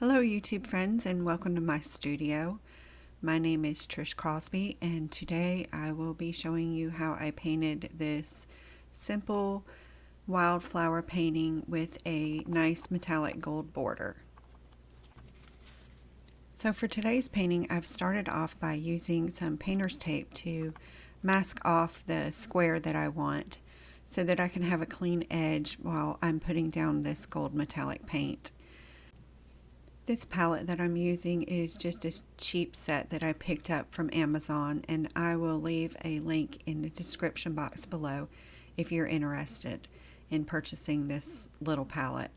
Hello YouTube friends and welcome to my studio. My name is Trish Crosby and today I will be showing you how I painted this simple wildflower painting with a nice metallic gold border. So for today's painting I've started off by using some painter's tape to mask off the square that I want so that I can have a clean edge while I'm putting down this gold metallic paint. This palette that I'm using is just a cheap set that I picked up from Amazon, and I will leave a link in the description box below if you're interested in purchasing this little palette.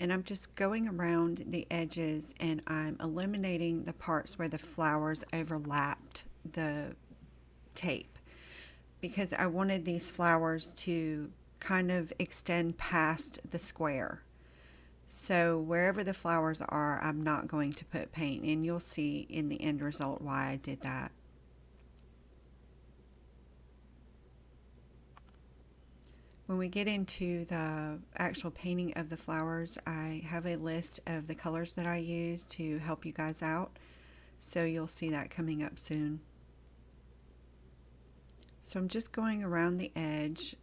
And I'm just going around the edges and I'm eliminating the parts where the flowers overlapped the tape because I wanted these flowers to kind of extend past the square. So wherever the flowers are, I'm not going to put paint, and you'll see in the end result why I did that. When we get into the actual painting of the flowers, I have a list of the colors that I use to help you guys out, so you'll see that coming up soon. So I'm just going around the edge,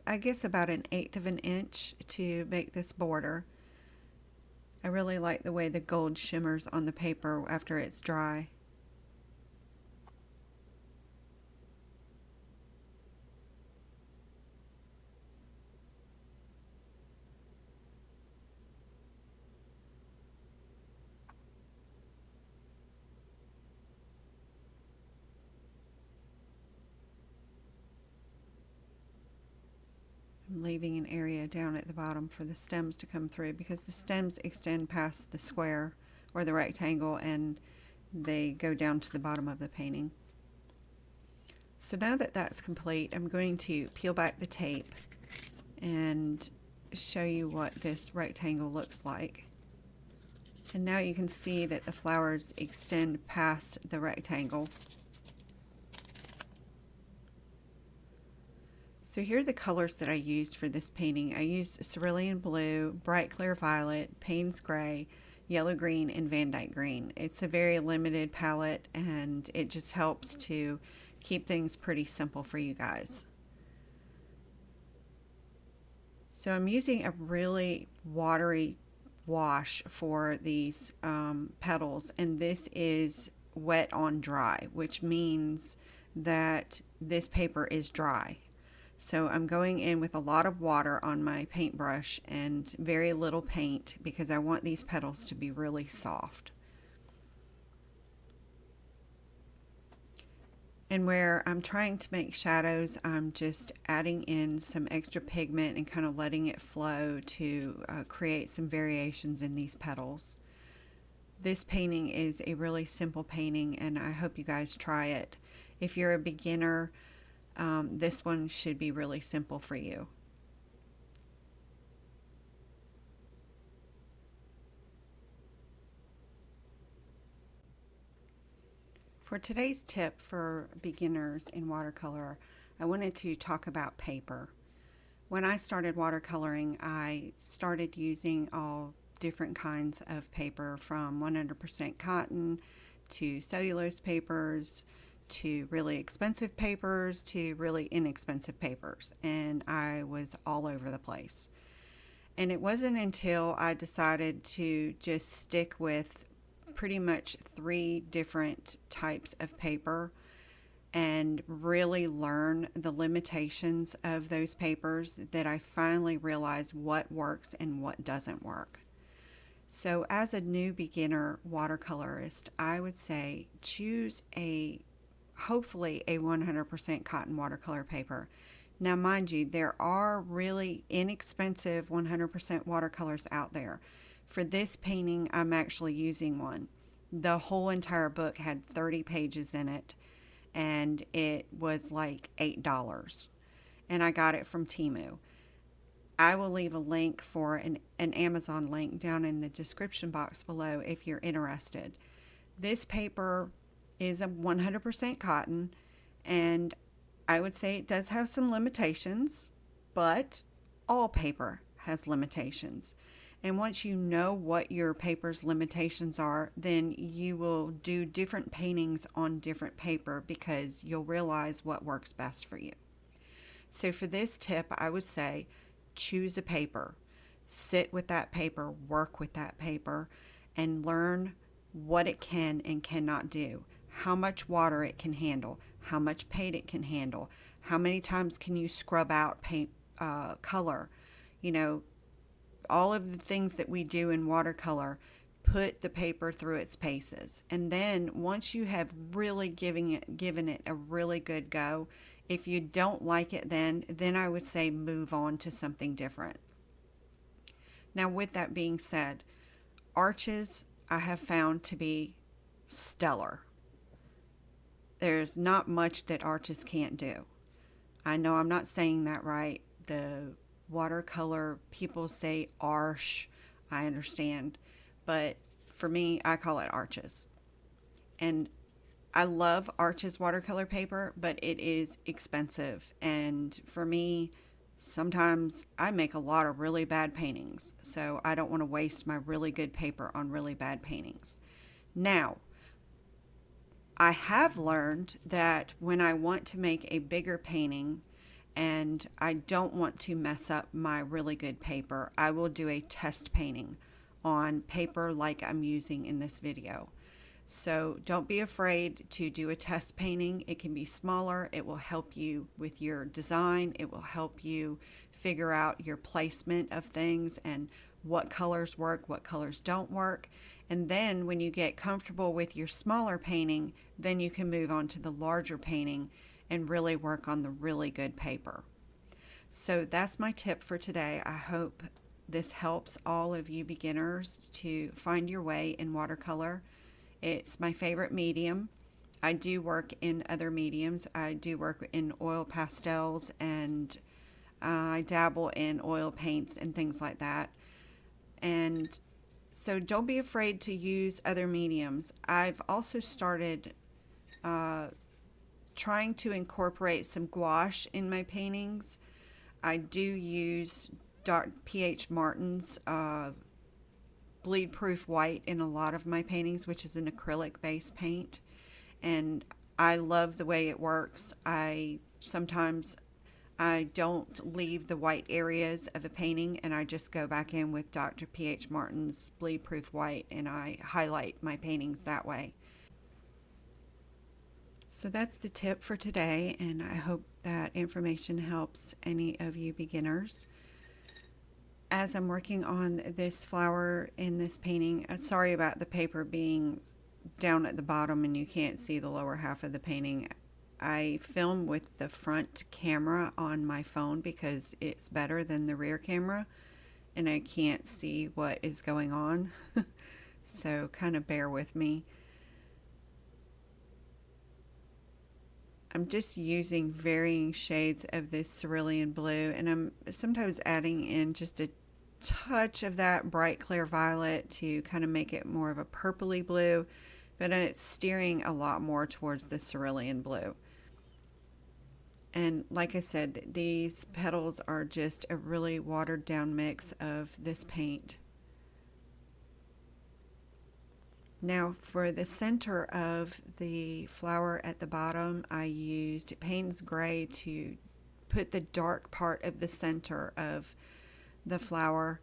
I guess about 1/8 of an inch to make this border. I really like the way the gold shimmers on the paper after it's dry. I'm leaving an area down at the bottom for the stems to come through because the stems extend past the square or the rectangle and they go down to the bottom of the painting. So now that that's complete, I'm going to peel back the tape and show you what this rectangle looks like. And now you can see that the flowers extend past the rectangle. So here are the colors that I used for this painting. I used cerulean blue, bright clear violet, Payne's gray, yellow green, and Van Dyke green. It's a very limited palette and it just helps to keep things pretty simple for you guys. So I'm using a really watery wash for these petals, and this is wet on dry, which means that this paper is dry. So I'm going in with a lot of water on my paintbrush and very little paint because I want these petals to be really soft. And where I'm trying to make shadows, I'm just adding in some extra pigment and kind of letting it flow to create some variations in these petals. This painting is a really simple painting and I hope you guys try it. If you're a beginner, this one should be really simple for you. For today's tip for beginners in watercolor, I wanted to talk about paper. When I started watercoloring, I started using all different kinds of paper, from 100% cotton to cellulose papers to really expensive papers to really inexpensive papers, and I was all over the place. And it wasn't until I decided to just stick with pretty much 3 different types of paper and really learn the limitations of those papers that I finally realized what works and what doesn't work. So as a new beginner watercolorist, I would say choose hopefully a 100% cotton watercolor paper. Now mind you, there are really inexpensive 100% watercolors out there. For this painting, I'm actually using one. The whole entire book had 30 pages in it and it was like $8, and I got it from Temu. I will leave a link for an Amazon link down in the description box below if you're interested. This paper is a 100% cotton, and I would say it does have some limitations, but all paper has limitations. And once you know what your paper's limitations are, then you will do different paintings on different paper because you'll realize what works best for you. So for this tip, I would say choose a paper, sit with that paper, work with that paper, and learn what it can and cannot do, how much water it can handle, how much paint it can handle, how many times can you scrub out paint color, you know, all of the things that we do in watercolor. Put the paper through its paces, and then once you have really given it a really good go, if you don't like it, then I would say move on to something different. Now, with that being said, arches I have found to be stellar. There's not much that arches can't do. I know I'm not saying that right. The watercolor people say arch. I understand. But for me, I call it arches. And I love Arches watercolor paper, but it is expensive. And for me, sometimes I make a lot of really bad paintings. So I don't want to waste my really good paper on really bad paintings. Now, I have learned that when I want to make a bigger painting and I don't want to mess up my really good paper, I will do a test painting on paper like I'm using in this video. So don't be afraid to do a test painting. It can be smaller. It will help you with your design. It will help you figure out your placement of things and what colors work, what colors don't work. And then when you get comfortable with your smaller painting, then you can move on to the larger painting and really work on the really good paper. So that's my tip for today. I hope this helps all of you beginners to find your way in watercolor. It's my favorite medium. I do work in other mediums. I do work in oil pastels, and I dabble in oil paints and things like that. And so don't be afraid to use other mediums. I've also started trying to incorporate some gouache in my paintings. I do use P.H. Martin's bleed proof white in a lot of my paintings, which is an acrylic base paint, and I love the way it works. Sometimes I don't leave the white areas of a painting, and I just go back in with Dr. P.H. Martin's bleed proof white and I highlight my paintings that way. So that's the tip for today, and I hope that information helps any of you beginners. As I'm working on this flower in this painting, sorry about the paper being down at the bottom and you can't see the lower half of the painting. I film with the front camera on my phone because it's better than the rear camera and I can't see what is going on. So kind of bear with me. I'm just using varying shades of this cerulean blue, and I'm sometimes adding in just a touch of that bright clear violet to kind of make it more of a purpley blue, but it's steering a lot more towards the cerulean blue. And like I said, these petals are just a really watered down mix of this paint. Now for the center of the flower at the bottom, I used Payne's Gray to put the dark part of the center of the flower.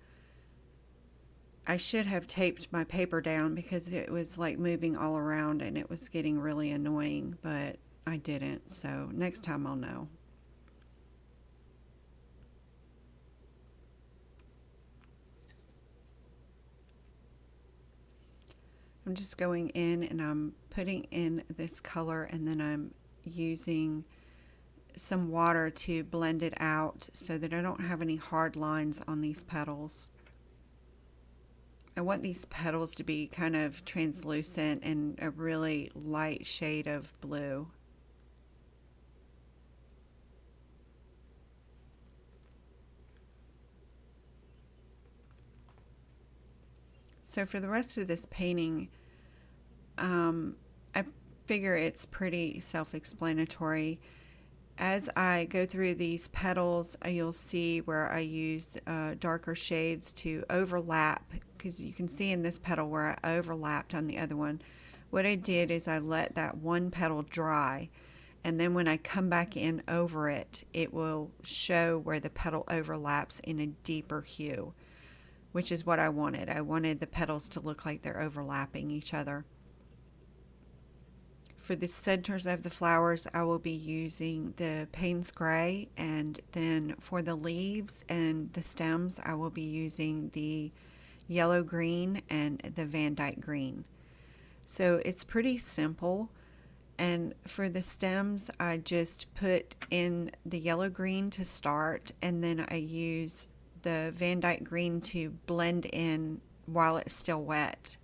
I should have taped my paper down because it was like moving all around and it was getting really annoying, but I didn't, so next time I'll know. I'm just going in and I'm putting in this color, and then I'm using some water to blend it out so that I don't have any hard lines on these petals. I want these petals to be kind of translucent and a really light shade of blue. So for the rest of this painting, I figure it's pretty self-explanatory. as I go through these petals, you'll see where I use darker shades to overlap, because you can see in this petal where I overlapped on the other one. What I did is I let that one petal dry, and then when I come back in over it, it will show where the petal overlaps in a deeper hue, which is what I wanted. I wanted the petals to look like they're overlapping each other. For the centers of the flowers, I will be using the Payne's Gray, and then for the leaves and the stems, I will be using the yellow green and the Van Dyke green. So it's pretty simple. And for the stems, I just put in the yellow green to start, and then I use the Van Dyke green to blend in while it's still wet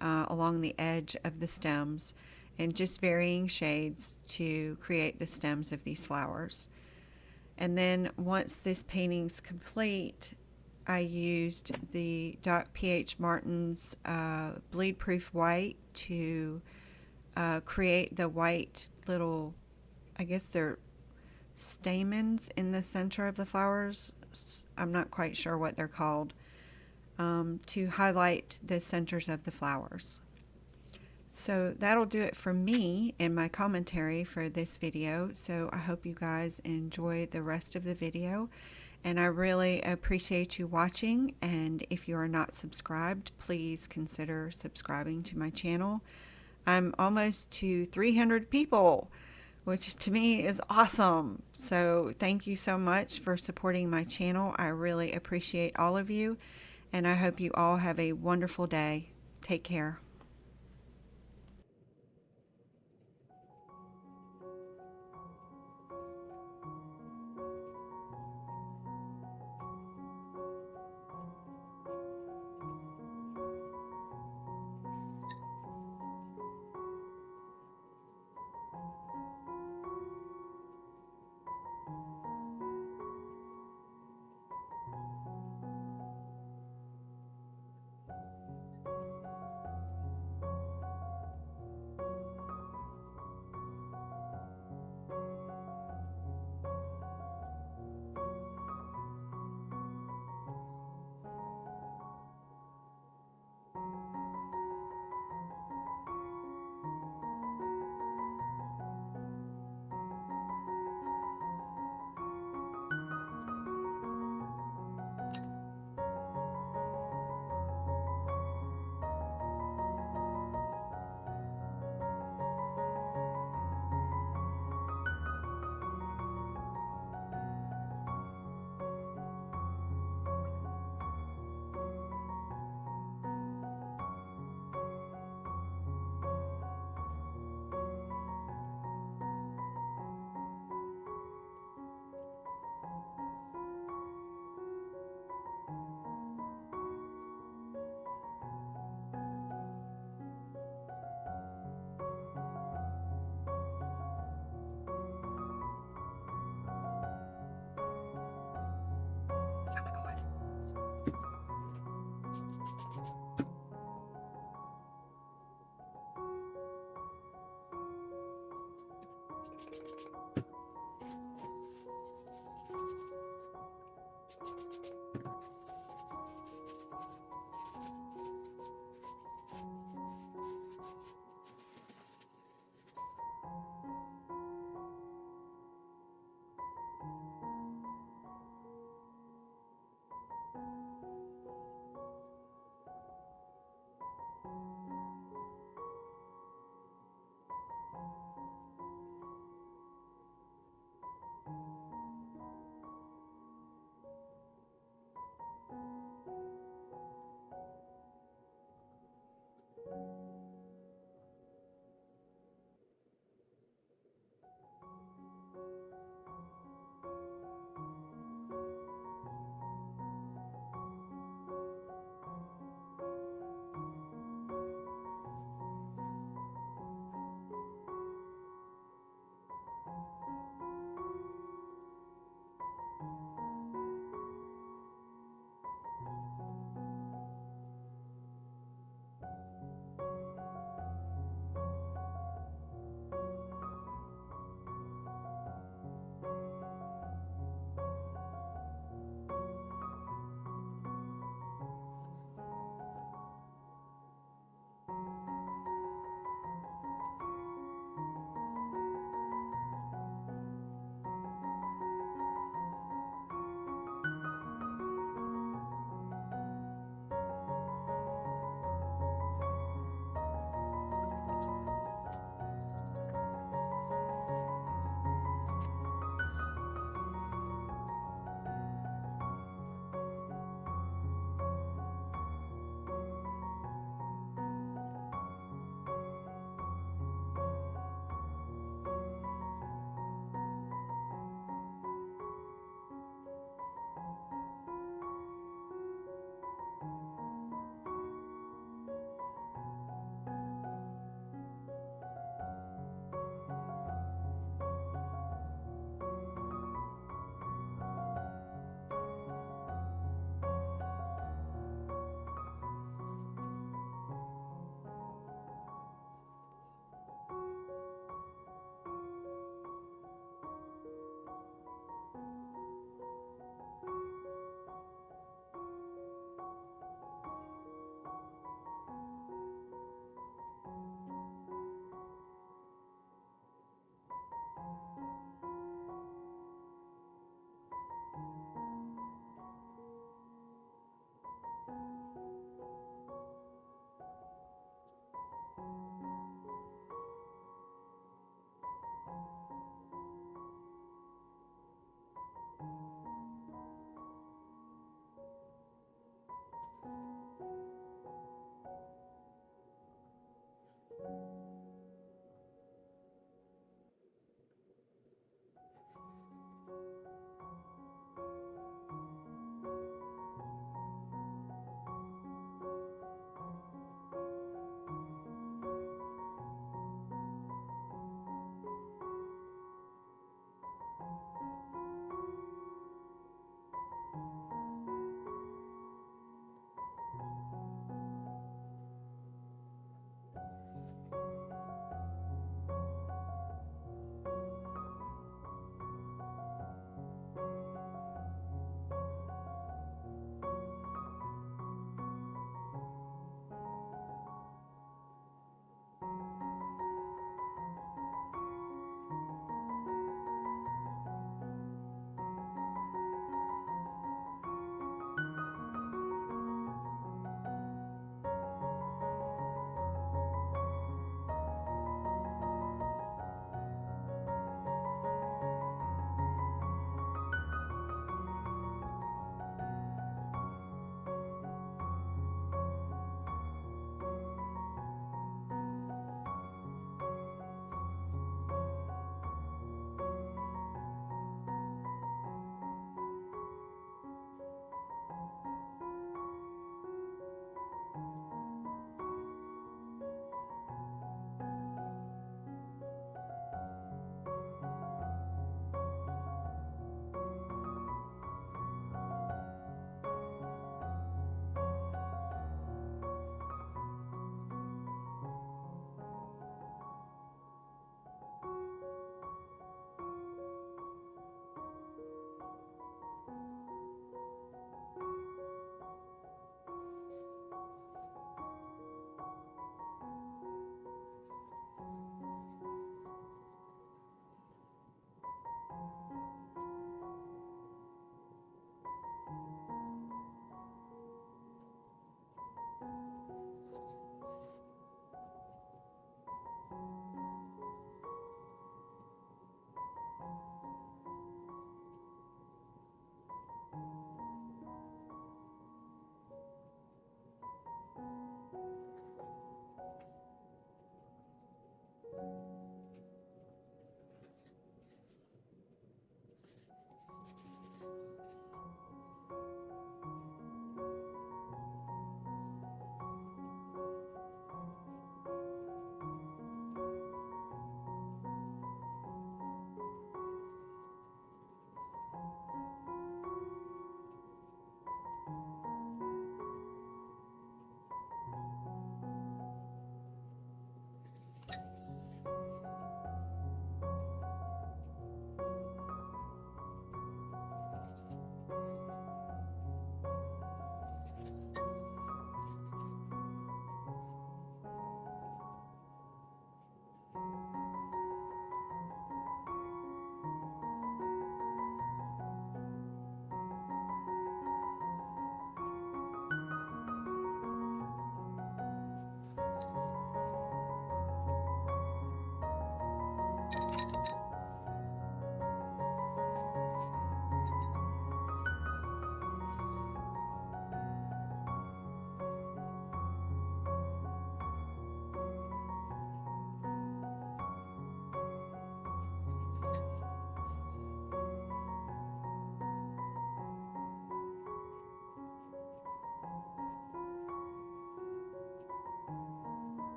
along the edge of the stems, and just varying shades to create the stems of these flowers. And then once this painting's complete, I used the Doc P.H. Martin's bleed proof white to create the white little, I guess they're stamens in the center of the flowers. I'm not quite sure what they're called, to highlight the centers of the flowers. So that'll do it for me and my commentary for this video. So I hope you guys enjoy the rest of the video, and I really appreciate you watching. And if you are not subscribed, please consider subscribing to my channel. I'm almost to 300 people, which to me is awesome. So thank you so much for supporting my channel. I really appreciate all of you, and I hope you all have a wonderful day. Take care.